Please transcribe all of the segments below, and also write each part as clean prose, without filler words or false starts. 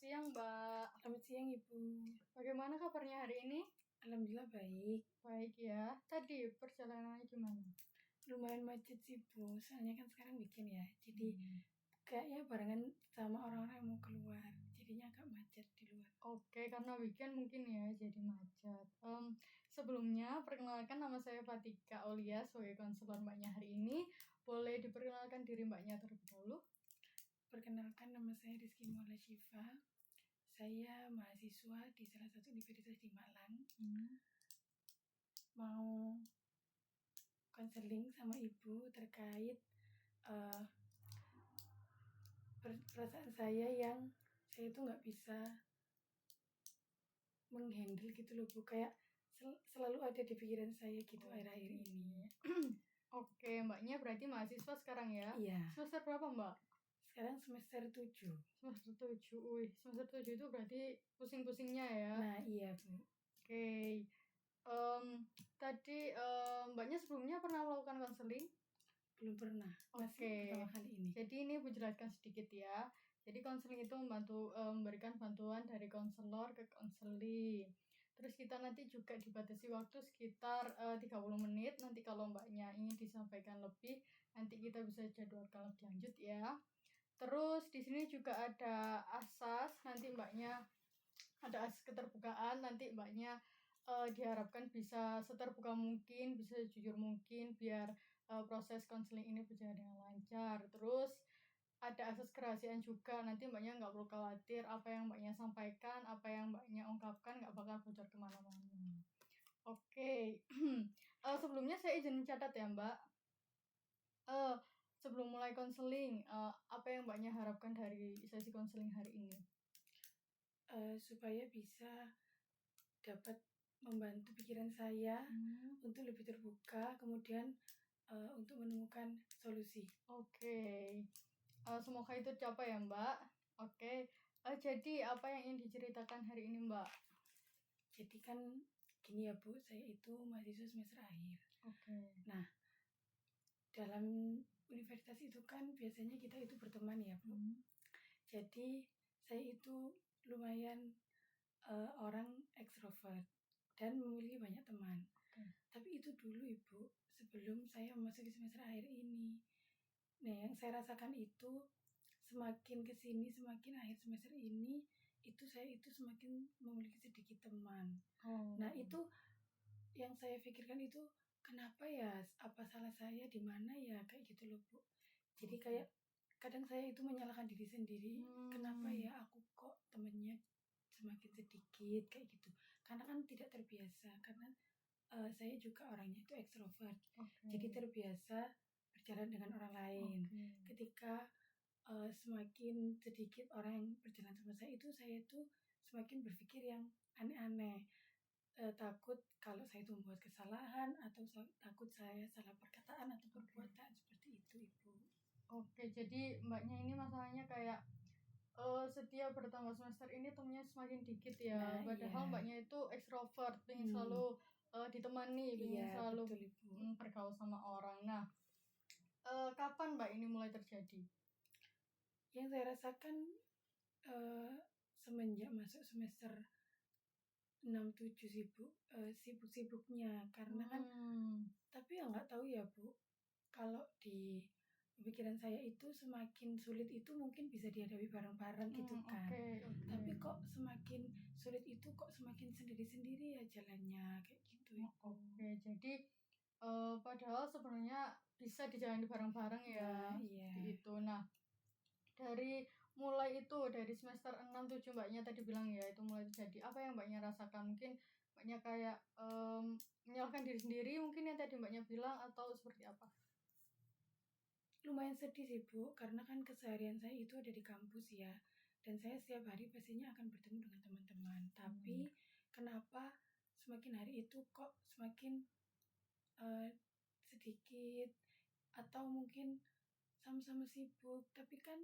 siang, Mbak. Selamat siang, Ibu. Bagaimana kabarnya hari ini? Alhamdulillah baik. Baik ya. Tadi perjalanannya gimana? Lumayan macet sih, Bu. Soalnya kan sekarang weekend ya. Jadi kayaknya barengan sama orang-orang yang mau keluar. Jadinya agak macet di luar. Oke, karena weekend mungkin ya jadi macet. Sebelumnya, perkenalkan nama saya Fatika Aulia sebagai konselor Mbaknya hari ini. Boleh diperkenalkan diri Mbaknya terlebih dahulu? Perkenalkan, nama saya Rizky Maula Syifa. Saya mahasiswa di salah satu universitas di Malang. Mau konseling sama Ibu terkait perasaan saya yang saya itu nggak bisa menghandle gitu loh, Bu. Kayak selalu ada di pikiran saya gitu akhir-akhir ini. Oke, Mbaknya berarti mahasiswa sekarang ya? Iya. Semester berapa, Mbak? Sekarang semester 7. Semester 7. Wih, semester 7 itu berarti pusing-pusingnya ya? Nah, iya, Bu. Oke. Tadi Mbaknya sebelumnya pernah melakukan konseling? Belum pernah. Masih pertama kali ini. Jadi ini Bu jelaskan sedikit ya. Jadi konseling itu memberikan bantuan dari konselor ke konseling. Terus kita nanti juga dibatasi waktu sekitar 30 menit. Nanti kalau Mbaknya ingin disampaikan lebih, nanti kita bisa jadwalkan lebih lanjut ya. Terus di sini juga ada asas, nanti Mbaknya ada asas keterbukaan, nanti Mbaknya diharapkan bisa seterbuka mungkin, bisa jujur mungkin, biar proses konseling ini berjalan dengan lancar. Terus ada asas kerahasiaan juga, nanti Mbaknya nggak perlu khawatir apa yang Mbaknya sampaikan, apa yang Mbaknya ungkapkan nggak bakal bocor kemana-mana. Oke. Sebelumnya saya izin mencatat ya Mbak. Sebelum mulai konseling, apa yang Mbaknya harapkan dari sesi konseling hari ini? Supaya bisa dapat membantu pikiran saya untuk lebih terbuka, kemudian untuk menemukan solusi. Oke. Semoga itu tercapai ya Mbak. Oke. Jadi apa yang ingin diceritakan hari ini Mbak? Jadi kan gini ya Bu, saya itu mahasiswa semester akhir. Oke. Nah, dalam universitas itu kan biasanya kita itu berteman ya Bu. Jadi saya itu lumayan orang ekstrovert dan memiliki banyak teman. Tapi itu dulu Ibu, sebelum saya memasuki semester akhir ini. Nah, yang saya rasakan itu semakin kesini, semakin akhir semester ini, itu saya itu semakin memiliki sedikit teman. Nah, itu yang saya pikirkan itu, kenapa ya, apa salah saya di mana ya, kayak gitu loh Bu. Jadi kayak kadang saya itu menyalahkan diri sendiri, kenapa ya aku kok temennya semakin sedikit kayak gitu. Karena kan tidak terbiasa, karena saya juga orangnya itu ekstrovert. Jadi terbiasa berjalan dengan orang lain. Ketika semakin sedikit orang yang berjalan sama saya itu semakin berpikir yang aneh-aneh. Takut kalau saya itu membuat kesalahan atau takut saya salah perkataan atau perbuatan seperti itu Ibu. Oke, jadi Mbaknya ini masalahnya kayak setiap bertambah semester ini temennya semakin dikit ya. Nah, Padahal iya. Mbaknya itu ekstrovert, pengen selalu ditemani, pengen selalu betul, Ibu. bergaul sama orang. Nah, kapan Mbak ini mulai terjadi? Yang saya rasakan semenjak masuk semester 6-7 sibuk-sibuknya karena kan tapi ya nggak tahu ya Bu, kalau di pikiran saya itu semakin sulit itu mungkin bisa dihadapi bareng-bareng gitu kan. Tapi kok semakin sulit itu kok semakin sendiri-sendiri ya jalannya kayak gitu ya. Jadi padahal sebenarnya bisa dijalani bareng-bareng ya. Iya. Itu. Nah, dari semester 6-7 Mbaknya tadi bilang ya, itu mulai terjadi. Apa yang Mbaknya rasakan? Mungkin Mbaknya kayak menyalahkan diri sendiri mungkin yang tadi Mbaknya bilang, atau seperti apa? Lumayan sedih sih Bu, karena kan keseharian saya itu ada di kampus ya. Dan saya setiap hari pastinya akan bertemu dengan teman-teman. Tapi kenapa semakin hari itu kok semakin sedikit atau mungkin sama-sama sibuk. Tapi kan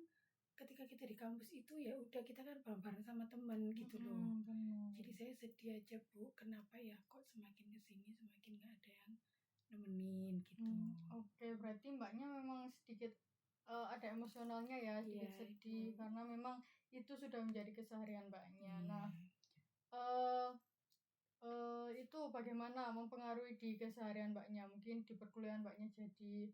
ketika kita di kampus itu ya udah kita kan bareng-bareng sama teman gitu loh. Jadi saya sedih aja Bu, kenapa ya kok semakin kesini semakin gak ada yang nemenin gitu. Oke, berarti Mbaknya memang sedikit ada emosionalnya ya, sedikit sedih karena memang itu sudah menjadi keseharian mbaknya. Iya. Nah, itu bagaimana mempengaruhi di keseharian mbaknya? Mungkin di perkuliahan mbaknya jadi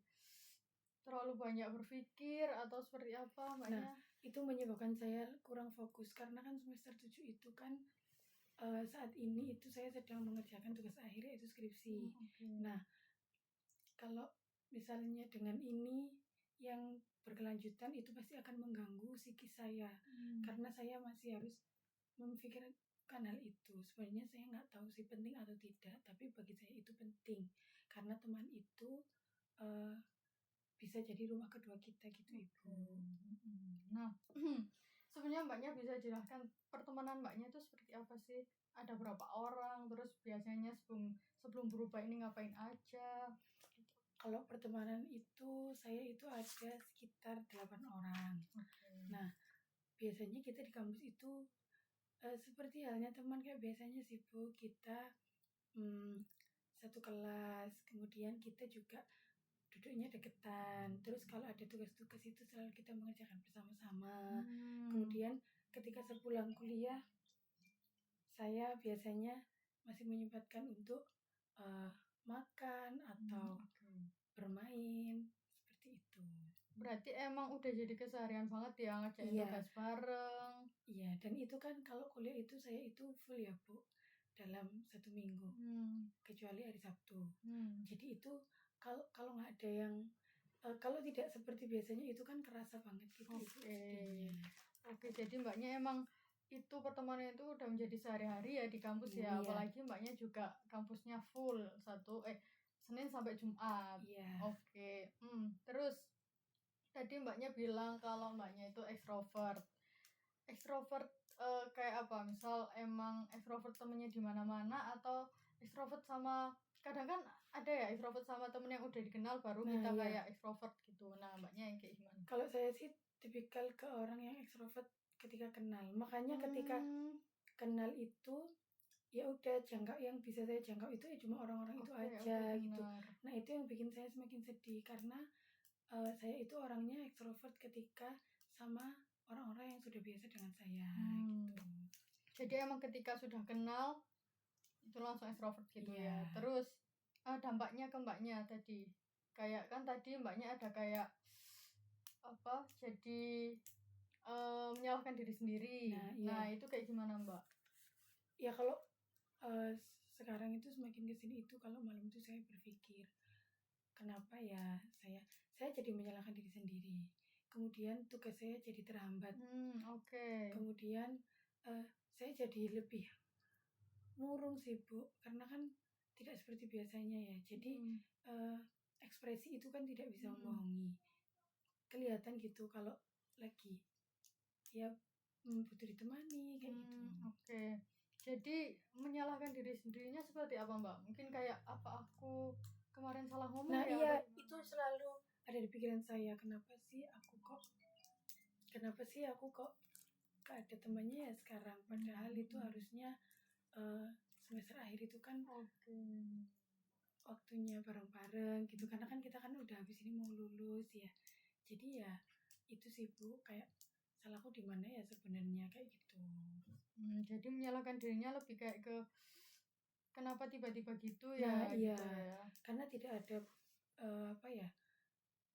terlalu banyak berpikir atau seperti apa mbaknya? Itu menyebabkan saya kurang fokus karena kan semester 7 itu kan saat ini itu saya sedang mengerjakan tugas akhir yaitu skripsi. Okay. Nah, kalau misalnya dengan ini yang berkelanjutan itu pasti akan mengganggu psikis saya karena saya masih harus memikirkan hal itu. Sebenarnya saya nggak tahu sih penting atau tidak, tapi bagi saya itu penting karena teman itu bisa jadi rumah kedua kita gitu Ibu. Nah, sebenarnya mbaknya bisa jelaskan pertemanan mbaknya itu seperti apa sih? Ada berapa orang? Terus biasanya sebelum berubah ini ngapain aja? Kalau pertemanan itu saya itu ada sekitar 8 orang. Nah, biasanya kita di kampus itu seperti halnya teman kayak biasanya sih Bu, kita satu kelas, kemudian kita juga duduknya deketan. Terus kalau ada tugas-tugas itu selalu kita mengerjakan bersama-sama. Kemudian ketika sepulang kuliah, saya biasanya masih menyempatkan untuk makan atau bermain seperti itu. Berarti emang udah jadi keseharian banget ya ngajakin tugas bareng. Iya, dan itu kan kalau kuliah itu saya itu full ya Bu, dalam 1 minggu, kecuali hari Sabtu. Jadi itu kalau nggak ada yang kalau tidak seperti biasanya itu kan kerasa banget gitu. Oke, jadi mbaknya emang itu pertemanan itu udah menjadi sehari-hari ya di kampus ya. Iya. Apalagi mbaknya juga kampusnya full Senin sampai Jumat. Iya. Oke. Terus tadi mbaknya bilang kalau mbaknya itu ekstrovert. Ekstrovert kayak apa? Misal emang ekstrovert temennya di mana-mana atau ekstrovert sama kadang kan ada ya ekstrovert sama temen yang udah dikenal baru kita kayak ekstrovert gitu. Nah, mbaknya yang kayak gimana? Kalau saya sih tipikal ke orang yang ekstrovert ketika kenal. Makanya ketika kenal itu ya udah yang bisa saya jangkau itu ya cuma orang-orang itu aja gitu. Nah, itu yang bikin saya semakin sedih karena saya itu orangnya ekstrovert ketika sama orang-orang yang sudah biasa dengan saya gitu. Jadi emang ketika sudah kenal itu langsung ekstrovert gitu ya. Terus dampaknya ke mbaknya tadi kayak kan tadi mbaknya ada kayak apa jadi menyalahkan diri sendiri. Nah, itu kayak gimana mbak? Ya kalau sekarang itu semakin kesini itu kalau malam itu saya berpikir kenapa ya saya jadi menyalahkan diri sendiri. Kemudian tugas saya jadi terhambat. Kemudian saya jadi lebih murung sih Bu, karena kan tidak seperti biasanya ya. Jadi ekspresi itu kan tidak bisa membohongi. Kelihatan gitu kalau lagi ya butuh ditemani kayak gitu. Jadi menyalahkan diri sendirinya seperti apa mbak? Mungkin kayak apa aku kemarin salah ngomong ya? Iya, itu selalu ada di pikiran saya. Kenapa sih aku kok gak ada temannya ya sekarang? Padahal itu harusnya semester akhir itu kan waktunya bareng-bareng gitu. Karena kan kita kan udah habis ini mau lulus ya. Jadi ya itu sih Bu, kayak salahku di mana ya sebenarnya kayak gitu. Jadi menyalahkan dirinya lebih kayak ke kenapa tiba-tiba gitu ya? Iya, gitu ya. Karena tidak ada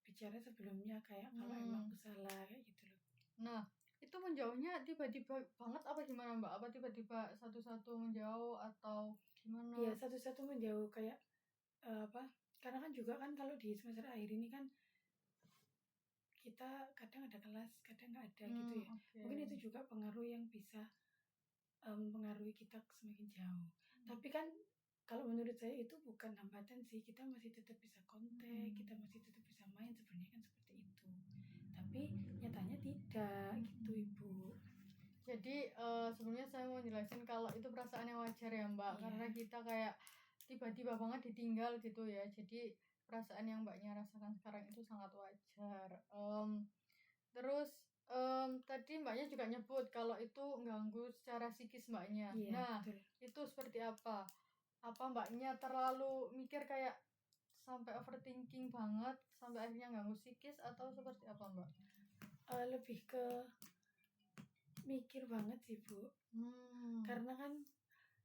bicara sebelumnya kayak kalau emang aku salah kayak gitu loh. Nah, itu menjauhnya tiba-tiba banget apa gimana mbak? Apa tiba-tiba satu-satu menjauh atau gimana? Iya, satu-satu menjauh kayak karena kan juga kan kalau di semester akhir ini kan kita kadang ada kelas, kadang nggak ada gitu ya. Mungkin itu juga pengaruh yang bisa mempengaruhi kita semakin jauh. Tapi kan kalau menurut saya itu bukan hambatan sih, kita masih tetap bisa kontak, kita masih tetap bisa main, sebenarnya kan seperti itu. Tapi nyatanya tidak gitu Ibu. Jadi sebenarnya saya mau jelasin kalau itu perasaan yang wajar ya mbak, karena kita kayak tiba-tiba banget ditinggal gitu ya. Jadi perasaan yang mbaknya rasakan sekarang itu sangat wajar. Terus tadi mbaknya juga nyebut kalau itu ganggu secara psikis mbaknya. Nah, betul. Itu seperti apa? Apa mbaknya terlalu mikir kayak sampai overthinking banget sampai akhirnya ganggu psikis atau seperti apa mbak? Lebih ke mikir banget sih Bu, Hmm. karena kan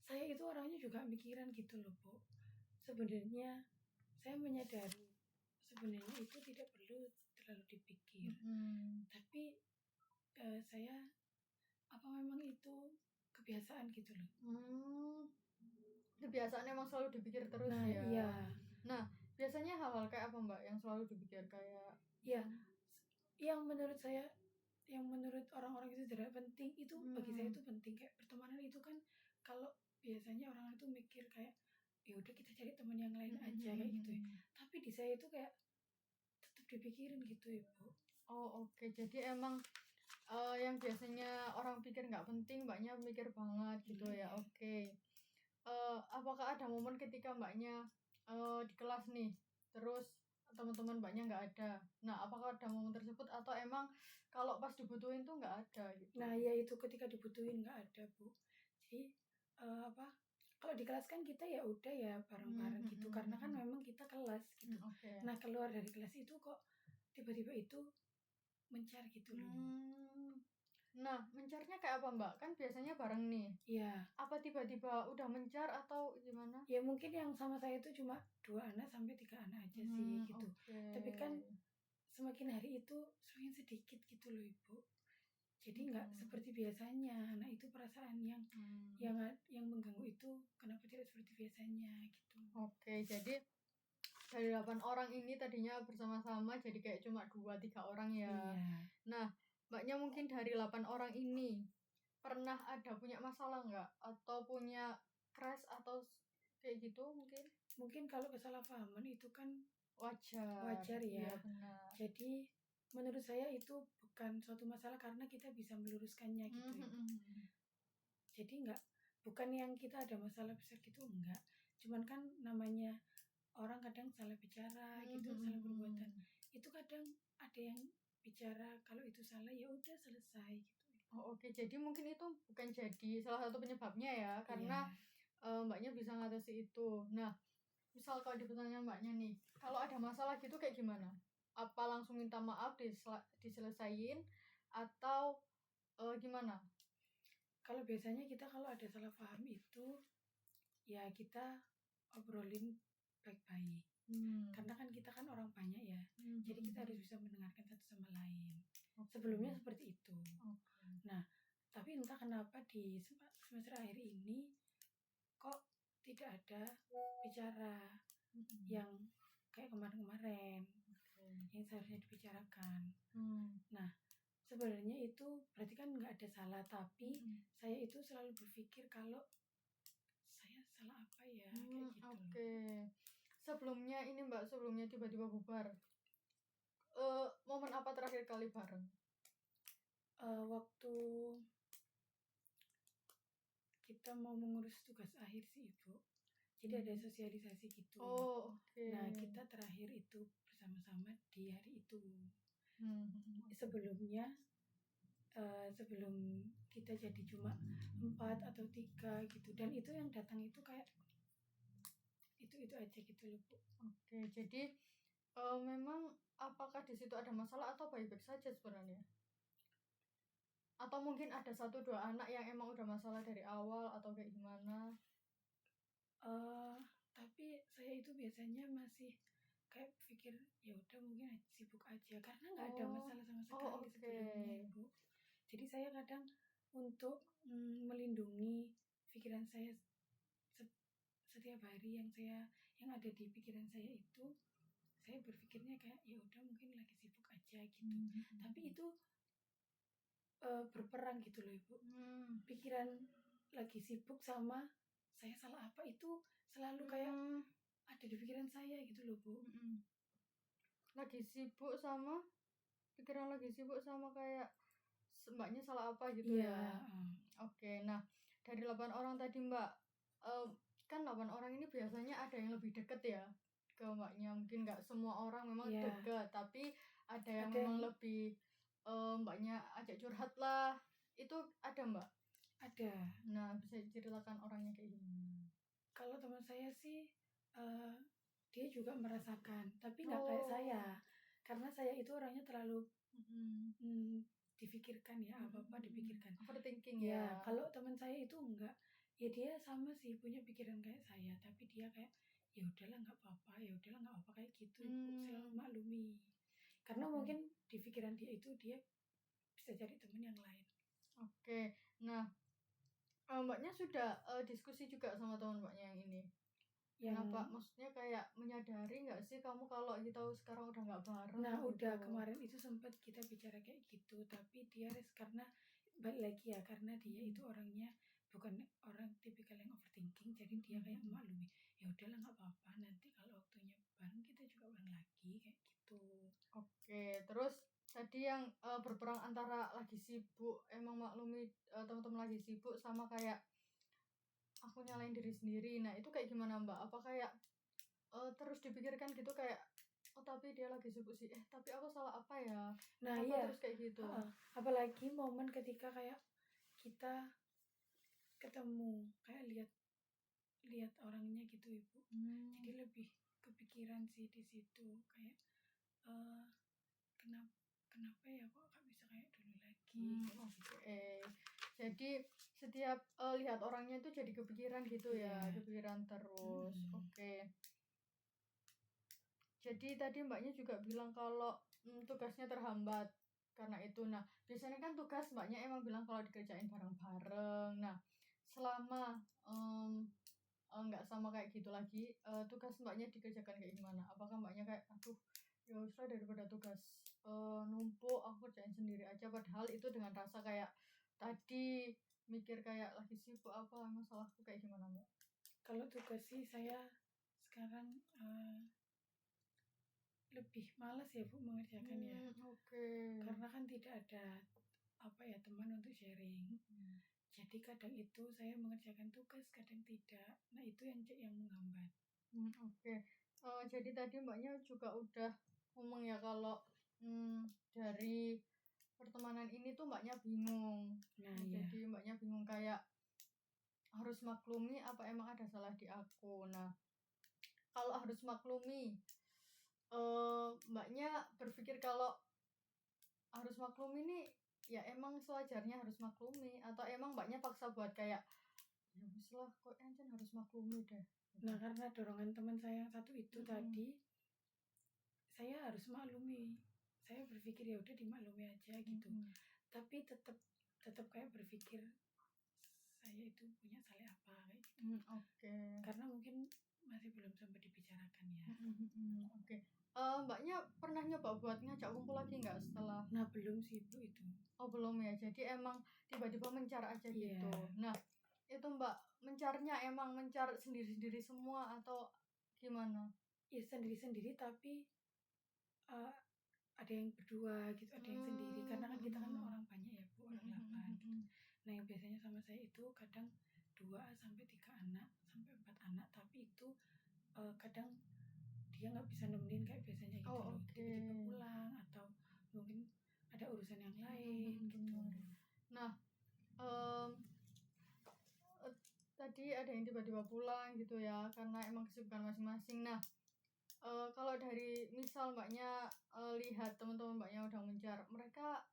saya itu orangnya juga mikiran gitu loh Bu. Sebenarnya saya menyadari sebenarnya itu tidak perlu terlalu dipikir, tapi saya apa memang itu kebiasaan gitu loh. Kebiasaan emang selalu dipikir terus Nah ya. iya, Nah, biasanya hal-hal kayak apa Mbak yang selalu dipikir kayak ya yang menurut saya, yang menurut orang-orang itu tidak penting, itu bagi saya itu penting. Kayak pertemanan itu kan, kalau biasanya orang itu mikir kayak ya udah kita cari teman yang lain aja kayak gitu ya. Tapi di saya itu kayak tetap dipikirin gitu ya Bu. Oh oke. Jadi emang yang biasanya orang pikir nggak penting, Mbaknya mikir banget gitu ya. Iya. Oke. Apakah ada momen ketika Mbaknya di kelas nih, terus teman-teman Mbaknya nggak ada? Nah, apakah ada momen tersebut atau emang kalau pas dibutuhin tuh nggak ada gitu? Nah ya itu ketika dibutuhin nggak ada Bu. Jadi apa? Kalau di kelas kan kita ya udah ya bareng-bareng gitu, karena kan memang kita kelas gitu. Oke. Nah keluar dari kelas itu kok tiba-tiba itu mencar gitu loh. Nah, mencarnya kayak apa Mbak? Kan biasanya bareng nih. Iya. Apa tiba-tiba udah mencar atau gimana? Ya mungkin yang sama saya itu cuma 2 anak sampai 3 anak aja sih gitu. Tapi kan semakin hari itu semakin sedikit gitu loh Ibu. Jadi nggak seperti biasanya. Nah itu perasaan yang mengganggu itu kenapa tidak seperti biasanya gitu. Oke, jadi dari 8 orang ini tadinya bersama-sama jadi kayak cuma 2-3 orang ya. Iya. Nah, Mbaknya mungkin dari 8 orang ini pernah ada punya masalah nggak? Atau punya crush atau kayak gitu mungkin? Mungkin kalau kesalahpahaman itu kan Wajar. wajar ya. Iya benar. Jadi menurut saya itu bukan suatu masalah karena kita bisa meluruskannya gitu ya. Jadi bukan yang kita ada masalah besar gitu, enggak. Cuman kan namanya orang kadang salah bicara gitu, salah perbuatan. Itu kadang ada yang bicara kalau itu salah ya udah selesai gitu. Oh oke, jadi mungkin itu bukan jadi salah satu penyebabnya ya, karena Mbaknya bisa ngatasi itu. Nah, misal kalau di pertanyaan Mbaknya nih, kalau ada masalah gitu kayak gimana? Apa langsung minta maaf diselesain atau gimana? Kalau biasanya kita kalau ada salah paham itu ya kita obrolin baik-baik. Karena kan kita kan orang banyak ya. Jadi kita harus bisa mendengarkan satu sama lain. Sebelumnya seperti itu. Nah, tapi entah kenapa di semester akhir ini kok tidak ada bicara yang kayak kemarin-kemarin yang seharusnya dibicarakan. Nah, sebenarnya itu berarti kan nggak ada salah, tapi saya itu selalu berpikir kalau saya salah apa ya kayak gitu. Oke. Sebelumnya ini Mbak, sebelumnya tiba-tiba bubar. Momen apa terakhir kali bareng? Waktu kita mau mengurus tugas akhir sih Ibu. Jadi ada sosialisasi gitu. Oh, oke. Nah, kita terakhir itu bersama-sama di hari itu. Sebelumnya sebelum kita jadi cuma 4 atau 3 gitu, dan itu yang datang itu kayak itu aja gitu loh Bu. Oke, jadi memang apakah di situ ada masalah atau baik-baik saja sebenarnya? Atau mungkin ada 1-2 anak yang emang udah masalah dari awal atau kayak gimana? Tapi saya itu biasanya masih kayak pikir ya udah mungkin sibuk aja karena nggak ada masalah sama sekali sebelumnya Ibu. Jadi saya kadang untuk melindungi pikiran saya setiap hari yang ada di pikiran saya itu, saya berpikirnya kayak ya udah mungkin lagi sibuk aja gitu. Tapi itu berperang gitu loh Ibu. Pikiran lagi sibuk sama saya salah apa itu selalu kayak ada di pikiran saya gitu loh Bu. Lagi sibuk sama pikiran lagi sibuk sama kayak Mbaknya salah apa gitu ya? Oke, nah dari 8 orang tadi Mbak, kan 8 orang ini biasanya ada yang lebih deket ya ke Mbaknya. Mungkin nggak semua orang memang deket, tapi ada yang memang lebih Mbaknya ajak curhat lah. Itu ada Mbak? Ada. Nah, bisa diceritakan orangnya kayak gimana? Kalau teman saya sih dia juga merasakan, tapi nggak kayak saya. Karena saya itu orangnya terlalu dipikirkan ya, apa-apa dipikirkan. memikirkan. Overthinking Ya, ya. kalau teman saya itu enggak, ya dia sama sih punya pikiran kayak saya, tapi dia kayak ya udahlah nggak apa-apa, ya udahlah nggak apa kayak gitu, Ibu. Selalu maklumi. Karena Oke. mungkin di pikiran dia itu dia bisa cari teman yang lain. Oke. Nah, mbaknya sudah diskusi juga sama teman mbaknya yang ini. Kenapa? Maksudnya kayak menyadari nggak sih kamu kalau kita sekarang udah nggak bareng Nah, gitu? udah kemarin itu sempat kita bicara kayak gitu, tapi dia karena balik lagi ya, karena dia itu orangnya bukan orang tipikal yang overthinking, jadi dia kayak maklumi, ya udahlah nggak apa-apa, nanti kalau waktunya bareng kita juga bareng lagi kayak gitu. Oke, terus tadi yang berperang antara lagi sibuk, emang maklumi teman-teman lagi sibuk sama kayak aku nyalain diri sendiri. Nah, itu kayak gimana, Mbak? Apa kayak terus dipikirkan gitu kayak oh tapi dia lagi sibuk sih. Tapi aku salah apa ya? Nah, apa iya. terus kayak gitu? Apalagi momen ketika kayak kita ketemu, kayak lihat orangnya gitu, Ibu. Jadi lebih kepikiran sih di situ, kayak kenapa ya kok nggak bisa kayak dulu lagi. Oke. Jadi setiap lihat orangnya itu jadi kepikiran gitu ya, kepikiran terus. Oke. Jadi tadi mbaknya juga bilang kalau tugasnya terhambat karena itu. Nah, biasanya kan tugas mbaknya emang bilang kalau dikerjain bareng-bareng. Nah, selama nggak sama kayak gitu lagi, tugas mbaknya dikerjakan kayak gimana? Apakah mbaknya kayak aduh ya usah daripada tugas numpuk aku kerjain sendiri aja, padahal itu dengan rasa kayak tadi mikir kayak lagi sibuk apa masalahku kayak gimana, Mbak? Kalau tugas sih saya sekarang lebih malas ya, Bu, mengerjakannya. Karena kan tidak ada teman untuk sharing. Jadi kadang itu saya mengerjakan tugas, kadang tidak. Nah, itu yang menghambat. Oke. Jadi tadi mbaknya juga udah ngomong ya kalau dari pertemanan ini tuh mbaknya bingung. Nah, jadi mbaknya bingung kayak harus maklumi apa emang ada salah di aku. Nah, kalau harus maklumi, mbaknya berpikir kalau harus maklumi ini ya emang sewajarnya harus maklumi atau emang mbaknya paksa buat kayak ya wis lah kok Encen harus maklumi deh. Nah, karena dorongan teman saya yang satu itu tadi, saya harus maklumi. Saya berpikir ya udah dimaklumi aja gitu. Tapi tetap kayak berpikir saya itu punya salah apa kayak gitu. Karena mungkin masih belum sempat dibicarakan ya. Oke. Mbaknya pernah nyoba buat ngajak kumpul lagi nggak setelah? Nah, belum sih, Bu, itu. Oh belum ya, jadi emang tiba-tiba mencar aja gitu. Nah, itu Mbak mencarnya emang mencar sendiri-sendiri semua atau gimana? Ya sendiri-sendiri, tapi ada yang berdua gitu, ada yang sendiri. Karena kan kita kan orang banyak ya, Bu, orang 8 gitu. Nah, yang biasanya sama saya itu kadang 2 sampai 3 anak, sampai 4 anak, tapi itu kadang dia nggak bisa nemenin kayak biasanya gitu loh. Tiba-tiba pulang atau mungkin ada urusan yang lain gitu. Nah, tadi ada yang tiba-tiba pulang gitu ya karena emang kesibukan masing-masing. Nah, kalau dari misal mbaknya lihat teman-teman mbaknya udah mencar, mereka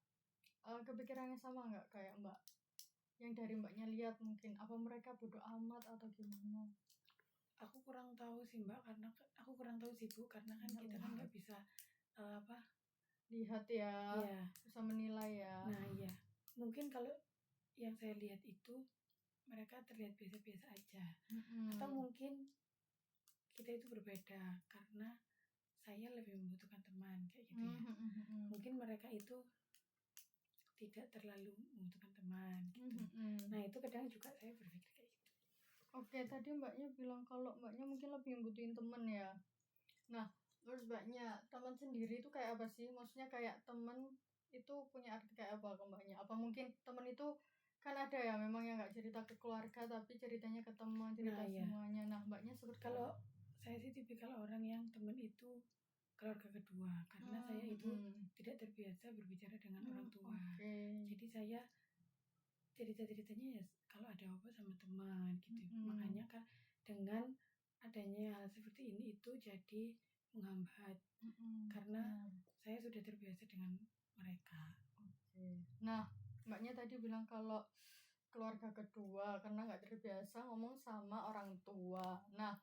kepikirannya sama nggak kayak mbak? Yang dari mbaknya lihat mungkin apa mereka bodoh amat atau gimana? Aku kurang tahu sih, Mbak, karena aku kurang tahu sih, Bu, karena kan kita kan nggak bisa lihat ya, bisa menilai ya. Nah, iya, mungkin kalau yang saya lihat itu mereka terlihat biasa-biasa aja. Atau mungkin kita itu berbeda karena saya lebih membutuhkan teman kayak gitu ya. Mungkin mereka itu tidak terlalu membutuhkan teman gitu. Nah, itu kadang juga saya berpikir kayak gitu. Oke, tadi mbaknya bilang kalau mbaknya mungkin lebih membutuhin teman ya. Nah, menurut mbaknya teman sendiri itu kayak apa sih? Maksudnya kayak teman itu punya arti kayak apa ke mbaknya? Apa mungkin teman itu kan ada ya memang yang nggak cerita ke keluarga tapi ceritanya ke teman, cerita semuanya. Nah, mbaknya seperti kalau saya sih tipikal orang yang teman itu keluarga kedua, karena saya itu tidak terbiasa berbicara dengan orang tua. Jadi saya cerita-ceritanya ya kalau ada apa sama teman gitu. Makanya kan dengan adanya hal seperti ini itu jadi menghambat karena saya sudah terbiasa dengan mereka. Nah, mbaknya tadi bilang kalau keluarga kedua karena nggak terbiasa ngomong sama orang tua. Nah,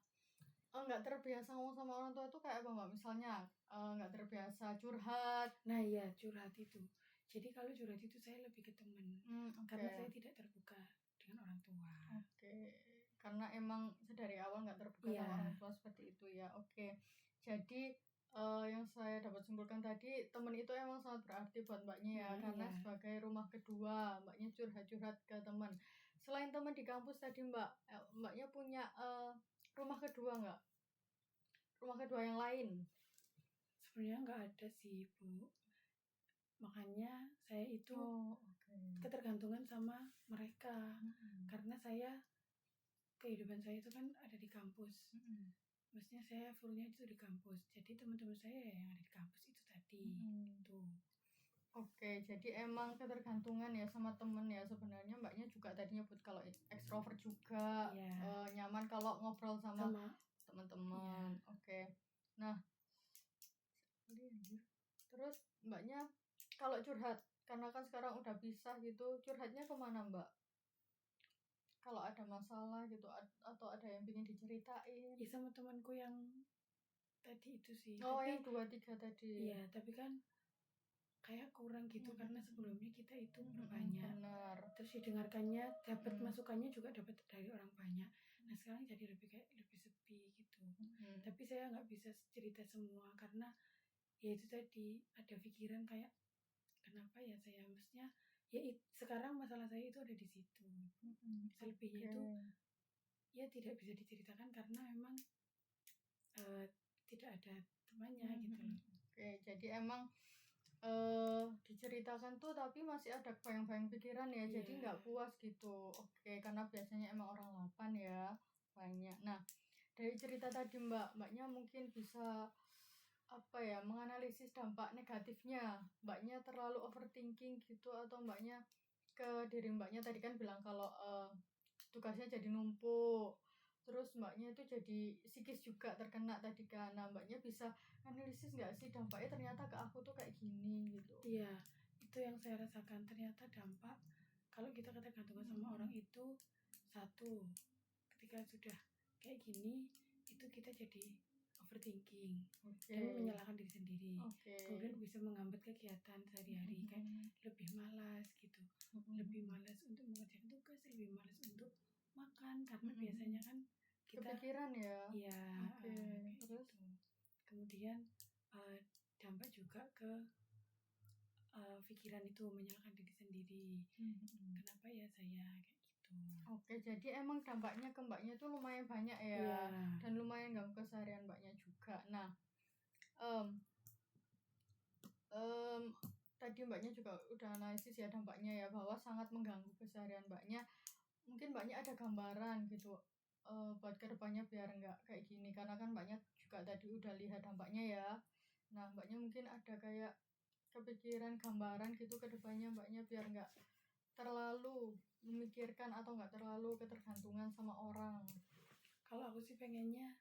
nggak terbiasa ngomong sama orang tua itu kayak apa mbak? Misalnya nggak terbiasa curhat. Nah ya, curhat itu. Jadi kalau curhat itu saya lebih ke teman, karena saya tidak terbuka dengan orang tua. Karena emang dari awal nggak terbuka sama orang tua seperti itu ya. Jadi yang saya dapat simpulkan tadi, teman itu emang sangat berarti buat mbaknya ya, karena sebagai rumah kedua mbaknya curhat-curhat ke teman. Selain teman di kampus tadi mbaknya punya rumah kedua nggak? Rumah kedua yang lain? Sebenarnya nggak ada sih Bu, makanya saya itu ketergantungan sama mereka. Karena kehidupan saya itu kan ada di kampus. Maksudnya saya fullnya itu di kampus, jadi teman-teman saya yang ada di kampus itu tadi. Tuh. Jadi emang ketergantungan ya sama temen ya. Sebenarnya mbaknya juga tadi nyebut kalau ekstrovert juga, nyaman kalau ngobrol sama teman-teman. Nah, terus mbaknya kalau curhat, karena kan sekarang udah pisah gitu, curhatnya kemana mbak? Kalau ada masalah gitu atau ada yang ingin diceritain? Ya sama temanku yang tadi itu sih. Yang 2-3 tadi. Iya, tapi kan kayak kurang gitu karena sebelumnya kita itu berbanyak. Terus didengarkannya, dapat masukannya juga dapat dari orang banyak. Nah sekarang jadi lebih sepi gitu. Tapi saya nggak bisa cerita semua karena ya itu tadi ada pikiran kayak kenapa ya saya maksudnya sekarang masalah saya itu ada di situ. Selebihnya itu ya tidak bisa diceritakan karena memang tidak ada temannya gitu loh. Jadi emang diceritakan tuh tapi masih ada bayang-bayang pikiran ya, jadi nggak puas gitu. Karena biasanya emang orang 8 ya, banyak. Nah, dari cerita tadi mbaknya mungkin bisa menganalisis dampak negatifnya. Mbaknya terlalu overthinking gitu, atau mbaknya ke diri mbaknya tadi kan bilang kalau tugasnya jadi numpuk, terus mbaknya itu jadi psikis juga terkena tadi kan. Nah, mbaknya bisa analisis nggak sih dampaknya ternyata ke aku tuh kayak gini gitu? Iya, itu yang saya rasakan. Ternyata dampak kalau kita ketergantungan sama orang itu, satu, ketika sudah kayak gini itu kita jadi overthinking dan menyalahkan diri sendiri. Kemudian bisa menghambat kegiatan sehari-hari, kayak lebih malas gitu, lebih malas untuk mengerjakan tugas, lebih malas untuk makan karena biasanya kan kita kepikiran ya. Terus kemudian dampak juga ke pikiran itu, menyalahkan diri sendiri. Kenapa ya saya kayak gitu. Jadi emang dampaknya ke mbaknya tuh lumayan banyak ya. Dan lumayan ganggu keseharian mbaknya juga. Nah, tadi mbaknya juga udah analisis ya dampaknya ya, bahwa sangat mengganggu keseharian mbaknya. Mungkin mbaknya ada gambaran gitu buat kedepannya biar nggak kayak gini, karena kan mbaknya juga tadi udah lihat dampaknya ya. Nah, mbaknya mungkin ada kayak kepikiran gambaran gitu kedepannya mbaknya biar nggak terlalu memikirkan atau nggak terlalu ketergantungan sama orang. Kalau aku sih pengennya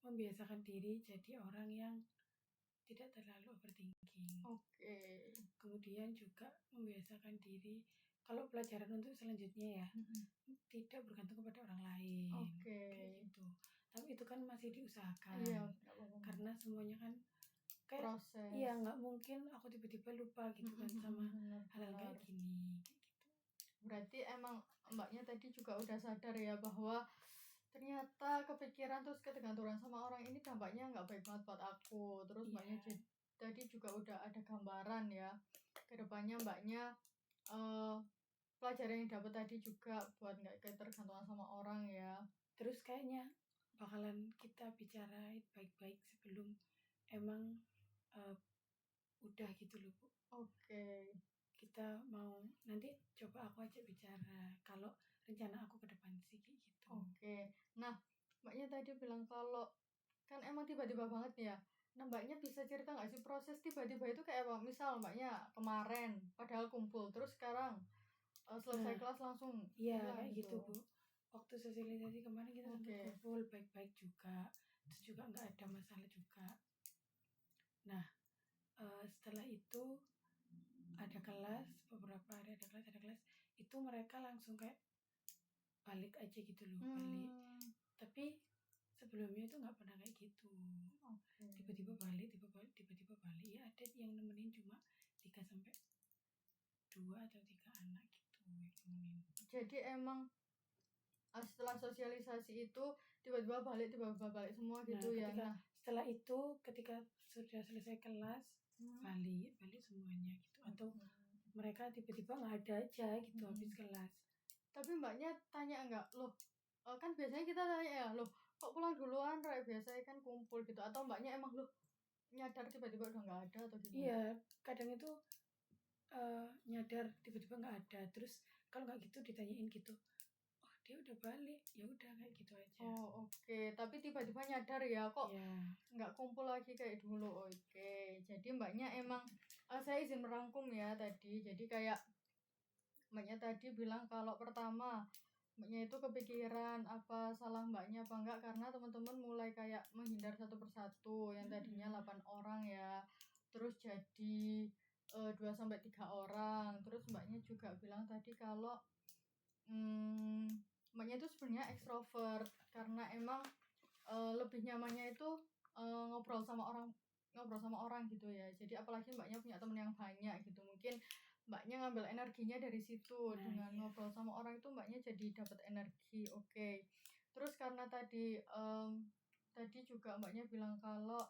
membiasakan diri jadi orang yang tidak terlalu overthinking. Kemudian juga membiasakan diri kalau pelajaran untuk selanjutnya ya tidak bergantung kepada orang lain. Kayak gitu. Tapi itu kan masih diusahakan. Karena semuanya kan kayak proses. Iya, nggak mungkin aku tiba-tiba lupa gitu kan sama hal kayak gini. Kayak gitu. Berarti emang mbaknya tadi juga udah sadar ya bahwa ternyata kepikiran terus ketergantungan sama orang ini dampaknya nggak baik banget buat aku. Terus mbaknya tadi juga udah ada gambaran ya kedepannya mbaknya pelajaran yang dapat tadi juga buat nggak ketergantungan sama orang ya. Terus kayaknya bakalan kita bicara baik-baik sebelum emang udah gitu loh Bu. Kita mau nanti coba aku ajak bicara kalau rencana aku ke depan sih kayak gitu. Nah, mbaknya tadi bilang kalau kan emang tiba-tiba banget ya. Nah, mbaknya bisa cerita nggak sih proses tiba-tiba itu kayak apa? Misal mbaknya kemarin padahal kumpul, terus sekarang selesai kelas langsung kayak gitu Bu. Waktu sosialisasi kemarin kita sempat kumpul baik-baik juga, terus juga nggak ada masalah juga. Nah setelah itu ada kelas, beberapa hari ada kelas, itu mereka langsung kayak balik aja gitu loh, balik. Tapi sebelumnya itu nggak pernah kayak gitu. Tiba-tiba balik, tiba-tiba balik. Ya ada yang nemenin cuma 3 sampai 2 atau 3 anak gitu yang nemenin. Jadi emang setelah sosialisasi itu tiba-tiba balik semua gitu ya. Nah, setelah itu ketika sudah selesai kelas balik semuanya gitu, atau mereka tiba-tiba nggak ada aja gitu habis kelas. Tapi mbaknya tanya enggak loh, kan biasanya kita tanya ya loh, kok pulang duluan, kayak biasanya kan kumpul gitu, atau mbaknya emang loh nyadar tiba-tiba udah nggak ada atau gimana? Iya, kadang itu nyadar tiba-tiba nggak ada, terus kalau nggak gitu ditanyain gitu, oh dia udah balik, ya udah kayak gitu aja. Oh oke. Tapi tiba-tiba nyadar ya kok nggak kumpul lagi kayak dulu. Oke, jadi mbaknya emang saya izin merangkum ya tadi, jadi kayak mbaknya tadi bilang kalau pertama mbaknya itu kepikiran apa salah mbaknya apa enggak, karena teman-teman mulai kayak menghindar satu persatu, yang tadinya 8 orang ya terus jadi 2 sampai 3 orang. Terus mbaknya juga bilang tadi kalau mbaknya itu sebenarnya ekstrovert karena emang lebih nyamannya itu ngobrol sama orang gitu ya. Jadi apalagi mbaknya punya temen yang banyak gitu, mungkin mbaknya ngambil energinya dari situ. Dengan ngobrol sama orang itu mbaknya jadi dapat energi. Oke. Terus karena tadi juga mbaknya bilang kalau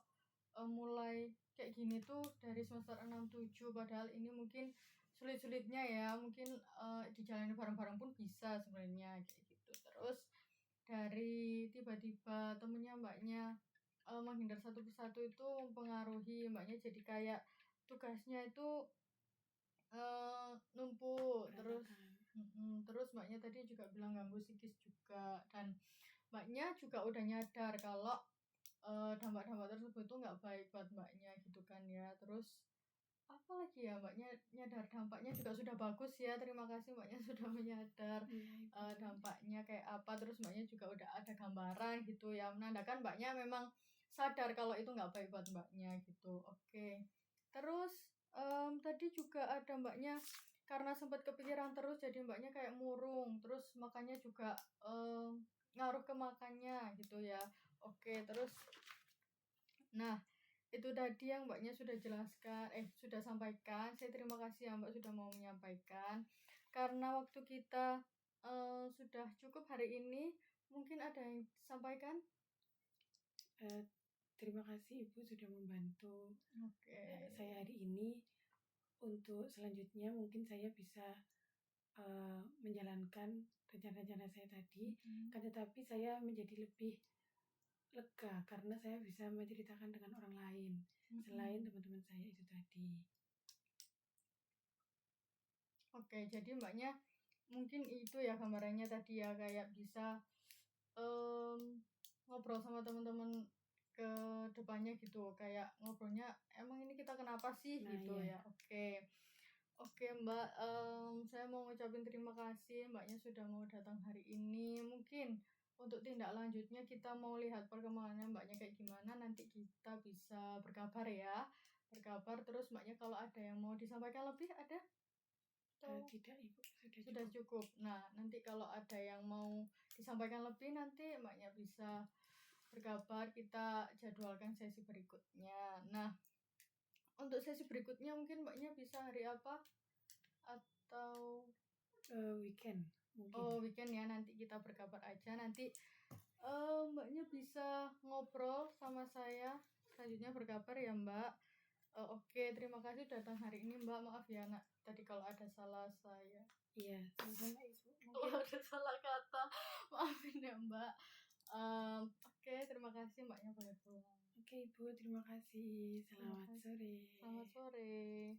mulai kayak gini tuh dari semester 6-7, padahal ini mungkin sulit-sulitnya ya, mungkin dijalani bareng-bareng pun bisa sebenarnya kayak gitu. Terus dari tiba-tiba temennya mbaknya menghindar satu persatu itu mempengaruhi mbaknya, jadi kayak tugasnya itu numpuk. Terus mbaknya tadi juga bilang ganggu psikis juga, dan mbaknya juga udah nyadar kalau dampak-dampak tersebut tuh nggak baik buat mbaknya gitu kan ya. Terus apalagi ya, mbaknya nyadar dampaknya juga sudah bagus ya, terima kasih mbaknya sudah menyadar dampaknya kayak apa. Terus mbaknya juga udah ada gambaran gitu ya, menandakan mbaknya memang sadar kalau itu nggak baik buat mbaknya gitu. Oke. Terus tadi juga ada mbaknya karena sempat kepikiran terus, jadi mbaknya kayak murung, terus makannya juga ngaruh ke makannya gitu ya. Oke. Terus nah itu tadi yang mbaknya sudah jelaskan, sudah sampaikan. Saya terima kasih ya mbak sudah mau menyampaikan. Karena waktu kita sudah cukup hari ini, mungkin ada yang disampaikan? Terima kasih Ibu sudah membantu saya hari ini. Untuk selanjutnya mungkin saya bisa menjalankan rencana-rencana saya tadi, kan tetapi saya menjadi lebih lega karena saya bisa menceritakan dengan orang lain selain teman-teman saya itu tadi. Oke, jadi mbaknya mungkin itu ya gambarannya tadi ya, kayak bisa ngobrol sama teman-teman ke depannya gitu, kayak ngobrolnya emang ini kita kenapa sih gitu ya. Oke mbak, saya mau ngucapin terima kasih mbaknya sudah mau datang hari ini. Mungkin untuk tindak lanjutnya kita mau lihat perkembangannya mbaknya kayak gimana, nanti kita bisa berkabar ya, terus mbaknya kalau ada yang mau disampaikan lebih ada? Tidak Ibu, sudah cukup. Nah nanti kalau ada yang mau disampaikan lebih, nanti mbaknya bisa berkabar, kita jadwalkan sesi berikutnya. Nah untuk sesi berikutnya mungkin mbaknya bisa hari apa, atau weekend mungkin? Weekend ya, nanti kita berkabar aja. Nanti mbaknya bisa ngobrol sama saya selanjutnya, berkabar ya mbak. Oke, terima kasih datang hari ini mbak. Maaf ya nak tadi kalau ada salah saya. Iya, sama Ibu. Kalau ada salah kata maafin ya mbak. Oke, terima kasih mbaknya boleh pulang. Oke Ibu, terima kasih. Selamat sore. Selamat sore.